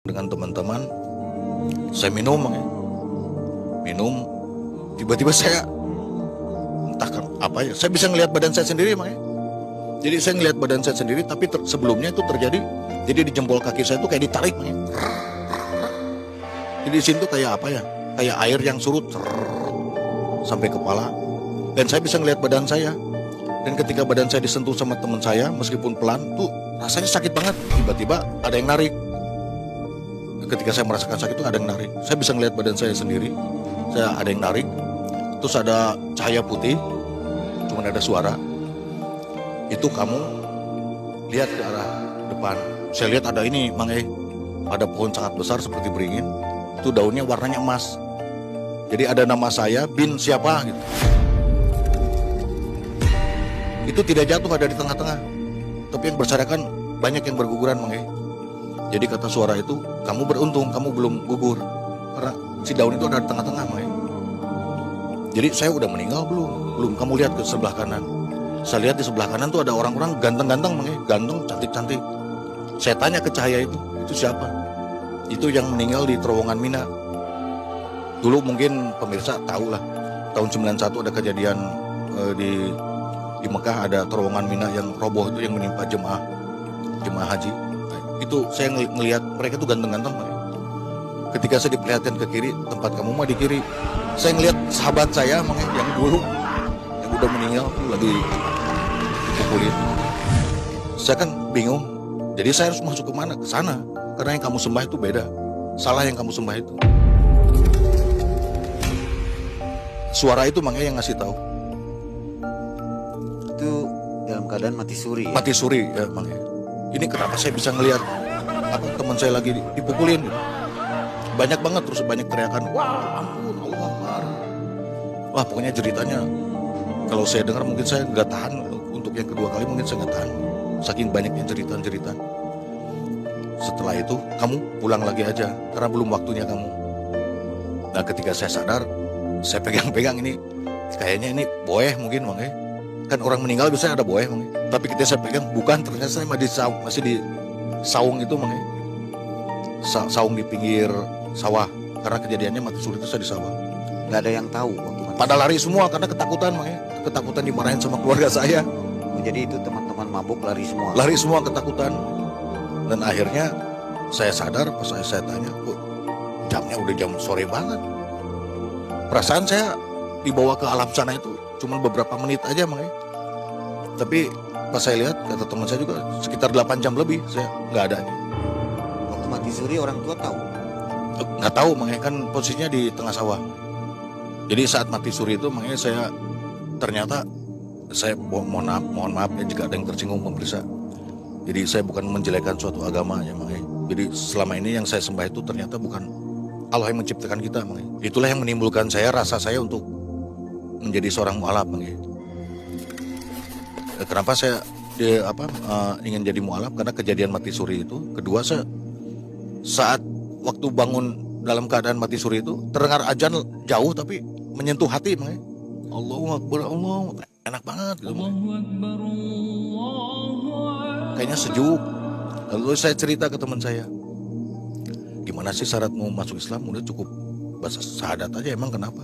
dengan teman-teman, saya minum, minum, tiba-tiba saya entah apa ya, saya bisa ngelihat badan saya sendiri, jadi saya ngelihat badan saya sendiri, tapi sebelumnya itu terjadi, jadi di jempol kaki saya itu kayak ditarik, jadi di sini tuh kayak apa ya, kayak air yang surut sampai kepala, dan saya bisa ngelihat badan saya, dan ketika badan saya disentuh sama teman saya, meskipun pelan, tuh rasanya sakit banget, tiba-tiba ada yang narik. Ketika saya merasakan sakit itu ada yang narik. Saya bisa ngelihat badan saya sendiri. Saya ada yang narik. Terus ada cahaya putih. Cuman ada suara. Itu kamu lihat ke arah depan. Saya lihat ada ini, ada pohon sangat besar seperti beringin. Itu daunnya warnanya emas. Jadi ada nama saya, bin siapa gitu. Itu tidak jatuh, ada di tengah-tengah. Tapi yang berserakan banyak yang berguguran, Jadi kata suara itu, kamu beruntung, kamu belum gugur. Karena si daun itu ada di tengah-tengah, Jadi saya udah meninggal belum? Belum. Kamu lihat ke sebelah kanan. Saya lihat di sebelah kanan tuh ada orang-orang ganteng-ganteng, ganteng, cantik-cantik. Saya tanya ke cahaya itu siapa? Itu yang meninggal di terowongan Mina. Dulu mungkin pemirsa tahu lah, tahun 91 ada kejadian di Mekah, ada terowongan Mina yang roboh itu yang menimpa jemaah haji. Itu saya ngelihat mereka tuh ganteng-ganteng. Ketika saya diperlihatkan ke kiri, tempat kamu mah di kiri, saya ngelihat sahabat saya yang dulu yang udah meninggal tuh lagi dipukulin. Saya kan bingung, jadi saya harus masuk kemana? Ke sana, karena yang kamu sembah itu beda, salah yang kamu sembah itu. Suara itu yang ngasih tahu. Itu dalam keadaan mati suri ya? Mati suri ya, Ini kenapa saya bisa ngelihat teman saya lagi dipukulin gitu. Banyak banget, terus banyak teriakan, wah ampun, Allah Akbar. Wah pokoknya ceritanya, kalau saya dengar mungkin saya nggak tahan. Untuk yang kedua kali mungkin saya nggak tahan, saking banyaknya cerita. Setelah itu kamu pulang lagi aja, karena belum waktunya kamu. Nah ketika saya sadar, saya pegang-pegang ini, kayaknya ini boeh mungkin, Kan orang meninggal biasanya ada boeh, Tapi ketika saya pegang, bukan, ternyata saya masih di saung itu, saung di pinggir sawah. Karena kejadiannya mati suri itu saya di sawah. Gak ada yang tahu waktu mati. Pada lari semua karena ketakutan, ketakutan dimarahin sama keluarga saya. Jadi itu teman-teman mabuk lari semua? Lari semua ketakutan. Dan akhirnya saya sadar pas saya tanya, kok jamnya udah jam sore banget. Perasaan saya dibawa ke alam sana itu cuma beberapa menit aja, Tapi pas saya lihat, kata teman saya juga sekitar 8 jam lebih saya nggak ada. Waktu mati suri orang tua tahu? Nggak tahu, kan posisinya di tengah sawah. Jadi saat mati suri itu saya ternyata saya mohon maaf ya jika ada yang tersinggung pemirsa. Jadi saya bukan menjelekkan suatu agama ya, Jadi selama ini yang saya sembah itu ternyata bukan Allah yang menciptakan kita, Itulah yang menimbulkan rasa saya untuk menjadi seorang mu'alaf, Kenapa saya ingin jadi mu'alaf? Karena kejadian mati suri itu. Kedua, saat waktu bangun dalam keadaan mati suri itu terdengar azan jauh tapi menyentuh hati, Allahu Akbar, Allah, enak banget gitu, Kayaknya sejuk. Lalu saya cerita ke teman saya, gimana sih syaratmu masuk Islam? Udah cukup bahasa syahadat aja, emang kenapa?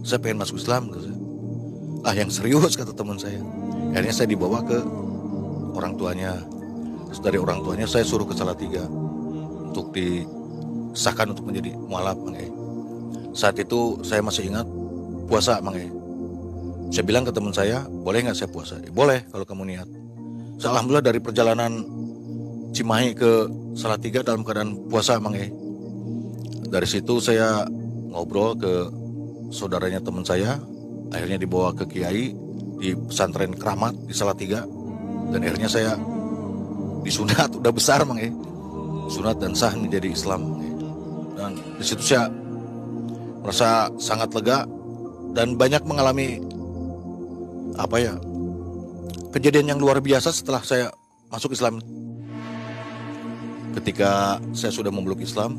Saya pengen masuk Islam, kata saya. Yang serius, kata teman saya. Akhirnya saya dibawa ke orang tuanya. Terus dari orang tuanya saya suruh ke Salatiga untuk disahkan untuk menjadi mu'alaf, Saat itu saya masih ingat puasa, Saya bilang ke teman saya, boleh nggak saya puasa? Boleh kalau kamu niat. Alhamdulillah dari perjalanan Cimahi ke Salatiga dalam keadaan puasa, Dari situ saya ngobrol ke saudaranya teman saya, akhirnya dibawa ke kiai di pesantren Keramat di Salatiga, dan akhirnya saya disunat, udah besar, sunat dan sah menjadi Islam, Dan di situ saya merasa sangat lega dan banyak mengalami kejadian yang luar biasa setelah saya masuk Islam. Ketika saya sudah memeluk Islam,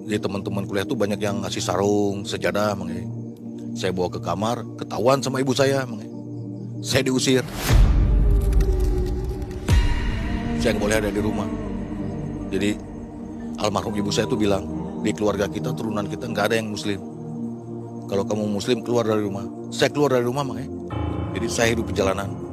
jadi teman-teman kuliah tuh banyak yang ngasih sarung, sejadah, Saya bawa ke kamar, ketahuan sama ibu saya, saya diusir. Saya nggak boleh ada di rumah. Jadi almarhum ibu saya tuh bilang, di keluarga kita, turunan kita nggak ada yang muslim. Kalau kamu muslim keluar dari rumah. Saya keluar dari rumah makanya. Jadi saya hidup perjalanan.